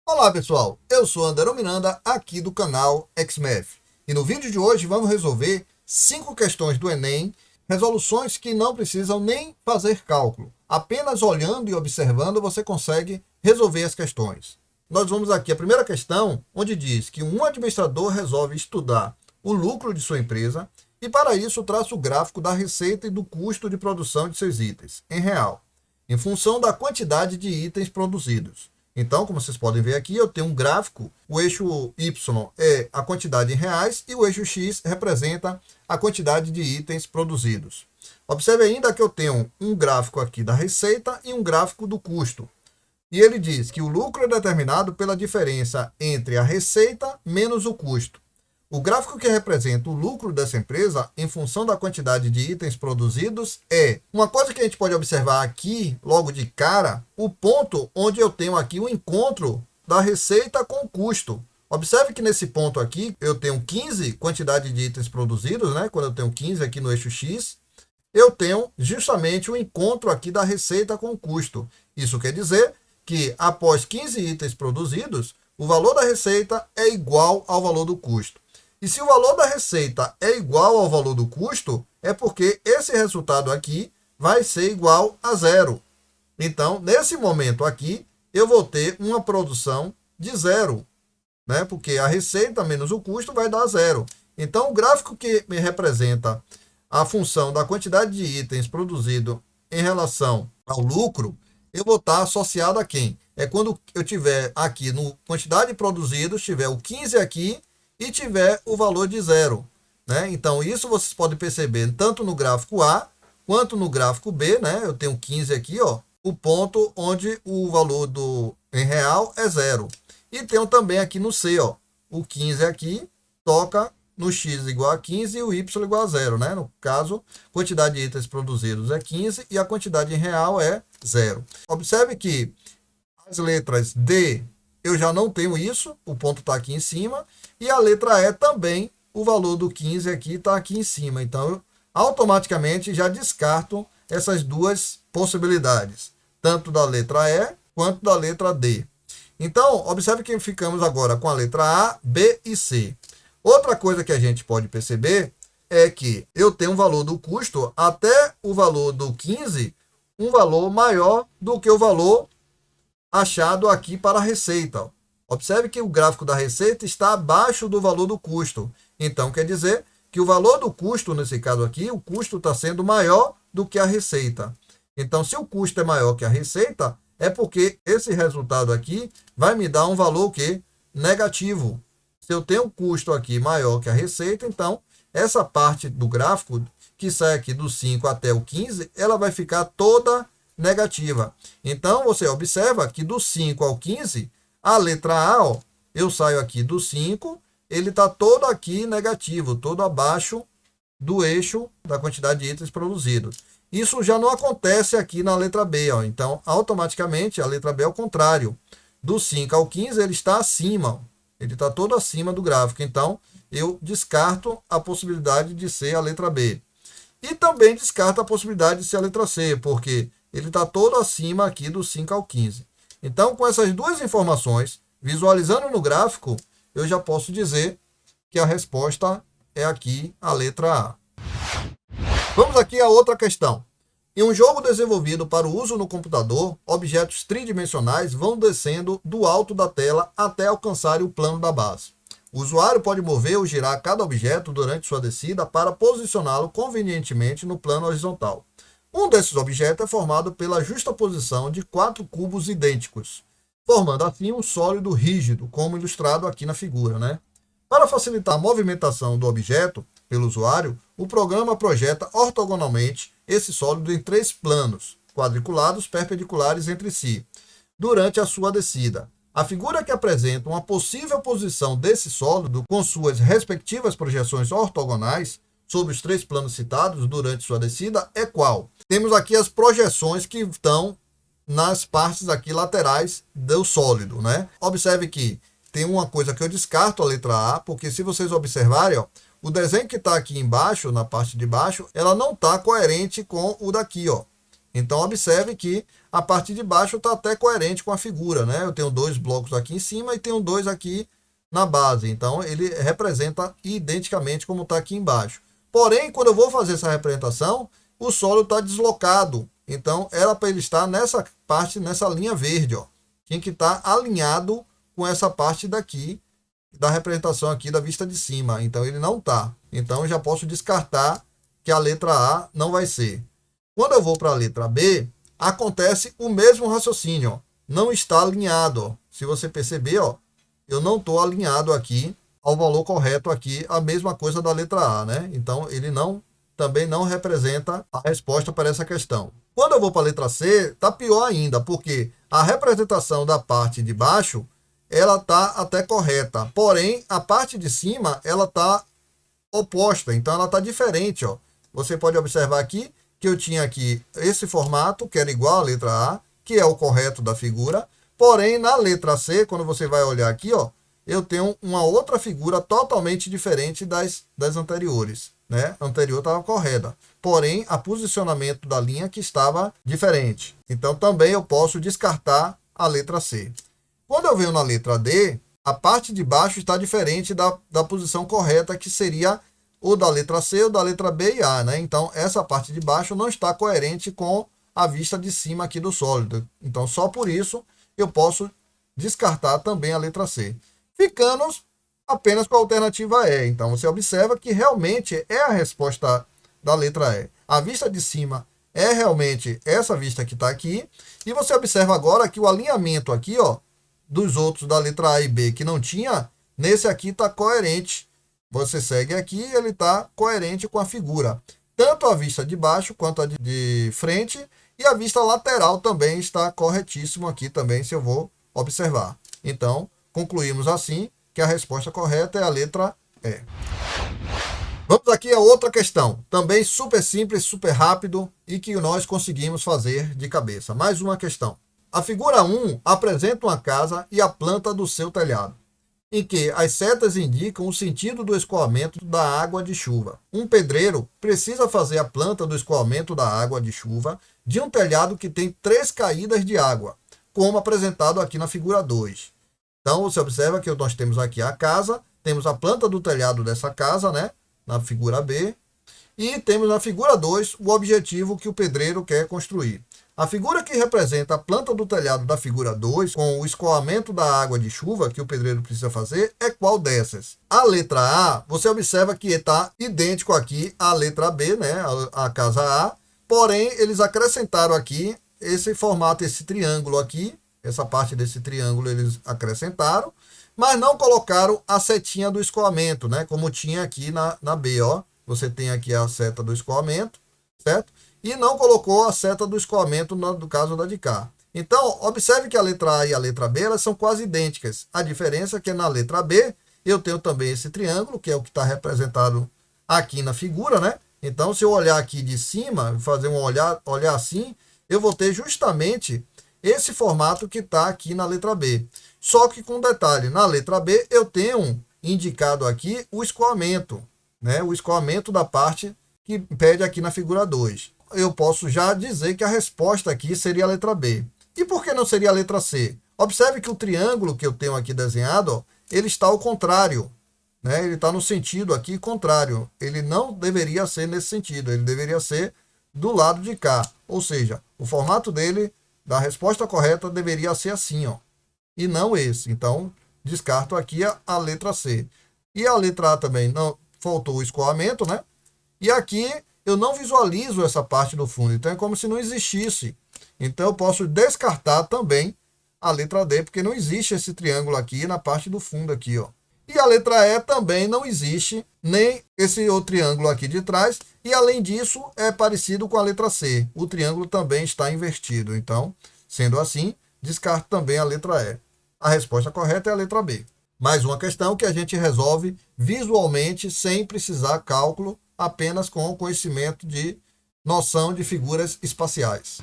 Olá pessoal, eu sou Anderson Miranda, aqui do canal XMath. E no vídeo de hoje vamos resolver 5 questões do Enem, resoluções que não precisam nem fazer cálculo. Apenas olhando e observando você consegue resolver as questões. Nós vamos aqui a primeira questão, onde diz que um administrador resolve estudar o lucro de sua empresa e para isso traça o gráfico da receita e do custo de produção de seus itens, em real, em função da quantidade de itens produzidos. Então, como vocês podem ver aqui, eu tenho um gráfico, o eixo Y é a quantidade em reais e o eixo X representa a quantidade de itens produzidos. Observe ainda que eu tenho um gráfico aqui da receita e um gráfico do custo. E ele diz que o lucro é determinado pela diferença entre a receita menos o custo. O gráfico que representa o lucro dessa empresa em função da quantidade de itens produzidos é uma coisa que a gente pode observar aqui, logo de cara, o ponto onde eu tenho aqui o encontro da receita com o custo. Observe que nesse ponto aqui eu tenho 15 quantidade de itens produzidos, né? Quando eu tenho 15 aqui no eixo X, eu tenho justamente o encontro aqui da receita com o custo. Isso quer dizer que após 15 itens produzidos, o valor da receita é igual ao valor do custo. E se o valor da receita é igual ao valor do custo, é porque esse resultado aqui vai ser igual a zero. Então, nesse momento aqui, eu vou ter uma produção de zero, né? Porque a receita menos o custo vai dar zero. Então, o gráfico que me representa a função da quantidade de itens produzido em relação ao lucro, eu vou estar associado a quem? É quando eu tiver aqui no quantidade de produzidos, tiver o 15 aqui, e tiver o valor de zero, né? Então, isso vocês podem perceber tanto no gráfico A quanto no gráfico B, né? Eu tenho 15 aqui, ó, o ponto onde o valor em real é zero. E tenho também aqui no C, ó, o 15 aqui toca no X igual a 15 e o Y igual a zero, né? No caso, quantidade de itens produzidos é 15 e a quantidade em real é zero. Observe que as letras D, eu já não tenho isso, o ponto está aqui em cima, e a letra E também, o valor do 15 aqui está aqui em cima. Então, eu automaticamente já descarto essas duas possibilidades, tanto da letra E quanto da letra D. Então, observe que ficamos agora com a letra A, B e C. Outra coisa que a gente pode perceber é que eu tenho um valor do custo até o valor do 15, um valor maior do que o valor achado aqui para a receita. Observe que o gráfico da receita está abaixo do valor do custo. Então, quer dizer que o valor do custo, nesse caso aqui, o custo está sendo maior do que a receita. Então, se o custo é maior que a receita, é porque esse resultado aqui vai me dar um valor que negativo. Se eu tenho um custo aqui maior que a receita, então, essa parte do gráfico, que sai aqui do 5 até o 15, ela vai ficar toda negativa. Então, você observa que do 5 ao 15, a letra A, ó, eu saio aqui do 5, ele está todo aqui negativo, todo abaixo do eixo da quantidade de itens produzidos. Isso já não acontece aqui na letra B. Ó. Então, automaticamente, a letra B é o contrário. Do 5 ao 15, ele está acima. Ó. Ele está todo acima do gráfico. Então, eu descarto a possibilidade de ser a letra B. E também descarto a possibilidade de ser a letra C, porque ele está todo acima aqui do 5 ao 15. Então, com essas duas informações, visualizando no gráfico, eu já posso dizer que a resposta é aqui a letra A. Vamos aqui a outra questão. Em um jogo desenvolvido para o uso no computador, objetos tridimensionais vão descendo do alto da tela até alcançarem o plano da base. O usuário pode mover ou girar cada objeto durante sua descida para posicioná-lo convenientemente no plano horizontal. Um desses objetos é formado pela justaposição de 4 cubos idênticos, formando assim um sólido rígido, como ilustrado aqui na figura, né? Para facilitar a movimentação do objeto pelo usuário, o programa projeta ortogonalmente esse sólido em 3 planos, quadriculados perpendiculares entre si, durante a sua descida. A figura que apresenta uma possível posição desse sólido com suas respectivas projeções ortogonais sobre os 3 planos citados durante sua descida é qual? Temos aqui as projeções que estão nas partes aqui laterais do sólido, né? Observe que tem uma coisa que eu descarto, a letra A, porque se vocês observarem, ó, o desenho que está aqui embaixo, na parte de baixo, ela não está coerente com o daqui, ó. Então, observe que a parte de baixo está até coerente com a figura, né? Eu tenho 2 blocos aqui em cima e tenho 2 aqui na base. Então, ele representa identicamente como está aqui embaixo. Porém, quando eu vou fazer essa representação, o solo está deslocado. Então, era para ele estar nessa parte, nessa linha verde, ó. Tinha que estar alinhado com essa parte daqui, da representação aqui da vista de cima. Então, ele não está. Então, eu já posso descartar que a letra A não vai ser. Quando eu vou para a letra B, acontece o mesmo raciocínio, ó. Não está alinhado, ó. Se você perceber, ó, eu não estou alinhado aqui ao valor correto aqui, a mesma coisa da letra A, né? Então, ele também não representa a resposta para essa questão. Quando eu vou para a letra C, está pior ainda, porque a representação da parte de baixo, ela está até correta, porém, a parte de cima, ela está oposta, então ela está diferente, ó. Você pode observar aqui que eu tinha aqui esse formato, que era igual à letra A, que é o correto da figura, porém, na letra C, quando você vai olhar aqui, ó, eu tenho uma outra figura totalmente diferente das anteriores, né? A anterior estava correta, porém, o posicionamento da linha que estava diferente. Então, também eu posso descartar a letra C. Quando eu venho na letra D, a parte de baixo está diferente da posição correta, que seria ou da letra C ou da letra B e A, né? Então, essa parte de baixo não está coerente com a vista de cima aqui do sólido. Então, só por isso, eu posso descartar também a letra C. Ficando apenas com a alternativa E. Então, você observa que realmente é a resposta da letra E. A vista de cima é realmente essa vista que está aqui. E você observa agora que o alinhamento aqui, ó, dos outros da letra A e B que não tinha, nesse aqui está coerente. Você segue aqui e ele está coerente com a figura. Tanto a vista de baixo quanto a de frente, e a vista lateral também está corretíssimo aqui também, se eu vou observar. Então, concluímos assim que a resposta correta é a letra E. Vamos aqui a outra questão, também super simples, super rápido e que nós conseguimos fazer de cabeça. Mais uma questão. A figura 1 apresenta uma casa e a planta do seu telhado, em que as setas indicam o sentido do escoamento da água de chuva. Um pedreiro precisa fazer a planta do escoamento da água de chuva de um telhado que tem 3 caídas de água, como apresentado aqui na figura 2. Então, você observa que nós temos aqui a casa, temos a planta do telhado dessa casa, né, na figura B, e temos na figura 2 o objetivo que o pedreiro quer construir. A figura que representa a planta do telhado da figura 2, com o escoamento da água de chuva que o pedreiro precisa fazer, é qual dessas? A letra A, você observa que está idêntico aqui à letra B, né, a casa A, porém, eles acrescentaram aqui esse formato, esse triângulo aqui, essa parte desse triângulo eles acrescentaram, mas não colocaram a setinha do escoamento, né, como tinha aqui na B, ó. Você tem aqui a seta do escoamento, certo? E não colocou a seta do escoamento no caso da de cá. Então, observe que a letra A e a letra B elas são quase idênticas. A diferença é que na letra B eu tenho também esse triângulo, que é o que está representado aqui na figura, né? Então, se eu olhar aqui de cima, fazer um olhar assim, eu vou ter justamente esse formato que está aqui na letra B. Só que com detalhe, na letra B eu tenho indicado aqui o escoamento, né? O escoamento da parte que pede aqui na figura 2. Eu posso já dizer que a resposta aqui seria a letra B. E por que não seria a letra C? Observe que o triângulo que eu tenho aqui desenhado, ó, ele está ao contrário, né? Ele está no sentido aqui contrário. Ele não deveria ser nesse sentido, ele deveria ser do lado de cá. Ou seja, o formato dele, da resposta correta, deveria ser assim, ó, e não esse. Então, descarto aqui a letra C. E a letra A também, não faltou o escoamento, né? E aqui eu não visualizo essa parte do fundo, então é como se não existisse. Então eu posso descartar também a letra D, porque não existe esse triângulo aqui na parte do fundo aqui, ó. E a letra E também não existe, nem esse outro triângulo aqui de trás, e além disso é parecido com a letra C. O triângulo também está invertido, então, sendo assim, descarto também a letra E. A resposta correta é a letra B. Mais uma questão que a gente resolve visualmente, sem precisar cálculo, apenas com o conhecimento de noção de figuras espaciais.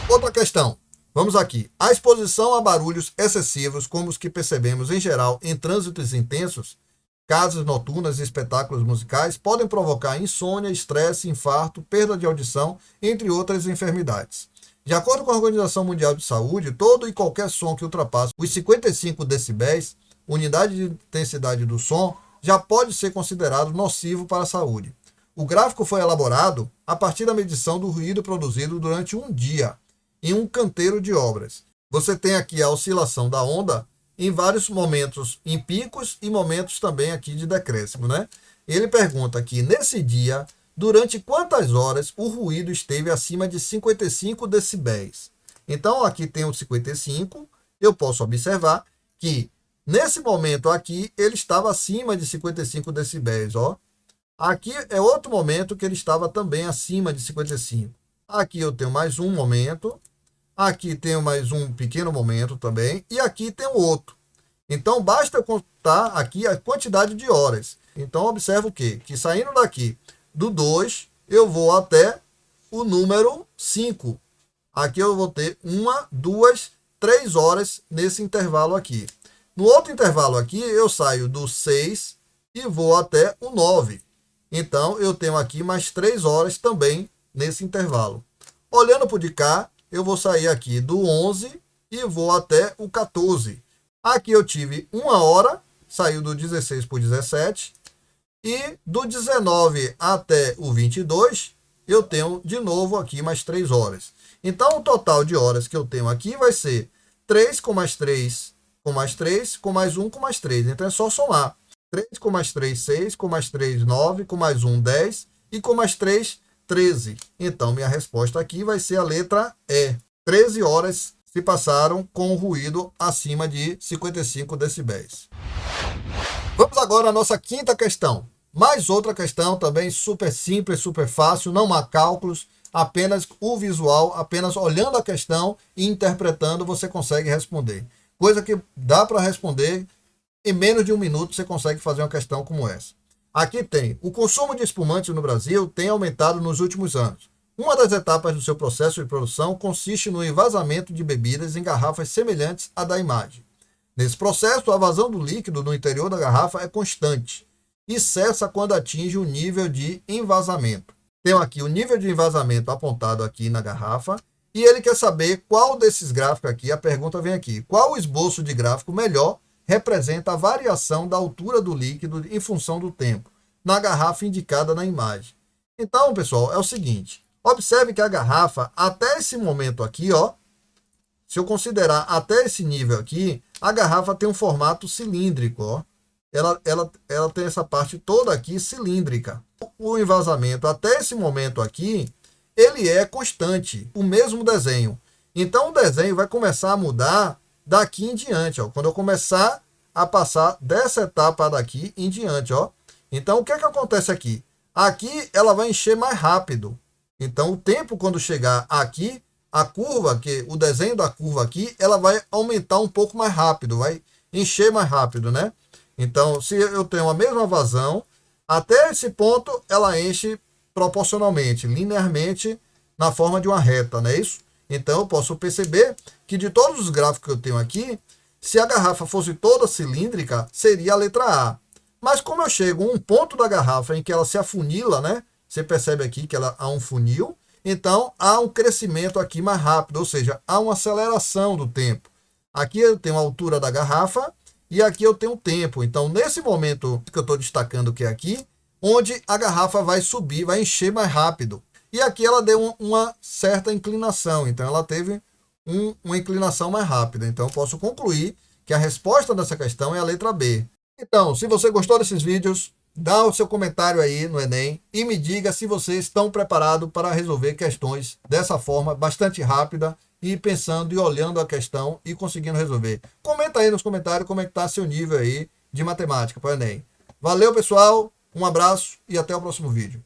Outra questão. Vamos aqui. A exposição a barulhos excessivos, como os que percebemos em geral em trânsitos intensos, casas noturnas e espetáculos musicais, podem provocar insônia, estresse, infarto, perda de audição, entre outras enfermidades. De acordo com a Organização Mundial de Saúde, todo e qualquer som que ultrapasse os 55 decibéis, unidade de intensidade do som, já pode ser considerado nocivo para a saúde. O gráfico foi elaborado a partir da medição do ruído produzido durante um dia, em um canteiro de obras. Você tem aqui a oscilação da onda em vários momentos, em picos e momentos também aqui de decréscimo, né? Ele pergunta aqui, nesse dia, durante quantas horas o ruído esteve acima de 55 decibéis? Então, aqui tem o 55, eu posso observar que nesse momento aqui, ele estava acima de 55 decibéis, ó. Aqui é outro momento que ele estava também acima de 55. Aqui eu tenho mais um momento, aqui tenho mais um pequeno momento também, e aqui tem o outro. Então, basta contar aqui a quantidade de horas. Então, observa o quê? Que saindo daqui do 2, eu vou até o número 5. Aqui eu vou ter 1, 2, 3 horas nesse intervalo aqui. No outro intervalo aqui, eu saio do 6 e vou até o 9. Então, eu tenho aqui mais 3 horas também nesse intervalo. Olhando por de cá, eu vou sair aqui do 11 e vou até o 14. Aqui eu tive 1 hora, saiu do 16 para o 17. E do 19 até o 22, eu tenho de novo aqui mais 3 horas. Então, o total de horas que eu tenho aqui vai ser 3 com mais 3, com mais 3, com mais 1, com mais 3. Então, é só somar. 3 com mais 3, 6, com mais 3, 9, com mais 1, 10 e com mais 3, 13. Então, minha resposta aqui vai ser a letra E. 13 horas se passaram com o ruído acima de 55 decibéis. Vamos agora à nossa quinta questão. Mais outra questão também super simples, super fácil, não há cálculos, apenas o visual, apenas olhando a questão e interpretando você consegue responder. Coisa que dá para responder em menos de um minuto, você consegue fazer uma questão como essa. Aqui tem, o consumo de espumantes no Brasil tem aumentado nos últimos anos. Uma das etapas do seu processo de produção consiste no envasamento de bebidas em garrafas semelhantes à da imagem. Nesse processo, a vazão do líquido no interior da garrafa é constante e cessa quando atinge o nível de envasamento. Tenho aqui o nível de envasamento apontado aqui na garrafa e ele quer saber qual desses gráficos aqui, a pergunta vem aqui, qual o esboço de gráfico melhor representa a variação da altura do líquido em função do tempo, na garrafa indicada na imagem. Então, pessoal, é o seguinte, observe que a garrafa, até esse momento aqui, ó, se eu considerar até esse nível aqui, a garrafa tem um formato cilíndrico, ó. Ela tem essa parte toda aqui cilíndrica. O envasamento até esse momento aqui, ele é constante, o mesmo desenho. Então o desenho vai começar a mudar daqui em diante, ó. Quando eu começar a passar dessa etapa daqui em diante, ó. Então o que é que acontece aqui? Aqui ela vai encher mais rápido. Então o tempo quando chegar aqui, a curva, o desenho da curva aqui, ela vai aumentar um pouco mais rápido, vai encher mais rápido, né? Então, se eu tenho a mesma vazão, até esse ponto ela enche proporcionalmente, linearmente, na forma de uma reta, não é isso? Então, eu posso perceber que de todos os gráficos que eu tenho aqui, se a garrafa fosse toda cilíndrica, seria a letra A. Mas como eu chego a um ponto da garrafa em que ela se afunila, né? Você percebe aqui que ela há um funil, então há um crescimento aqui mais rápido, ou seja, há uma aceleração do tempo. Aqui eu tenho a altura da garrafa, e aqui eu tenho o tempo. Então, nesse momento que eu estou destacando que é aqui, onde a garrafa vai subir, vai encher mais rápido. E aqui ela deu uma certa inclinação. Então, ela teve uma inclinação mais rápida. Então, eu posso concluir que a resposta dessa questão é a letra B. Então, se você gostou desses vídeos, dá o seu comentário aí no Enem e me diga se vocês estão preparados para resolver questões dessa forma, bastante rápida, e pensando e olhando a questão e conseguindo resolver. Comenta aí nos comentários como é que está seu nível aí de matemática para o Enem. Valeu, pessoal, um abraço e até o próximo vídeo.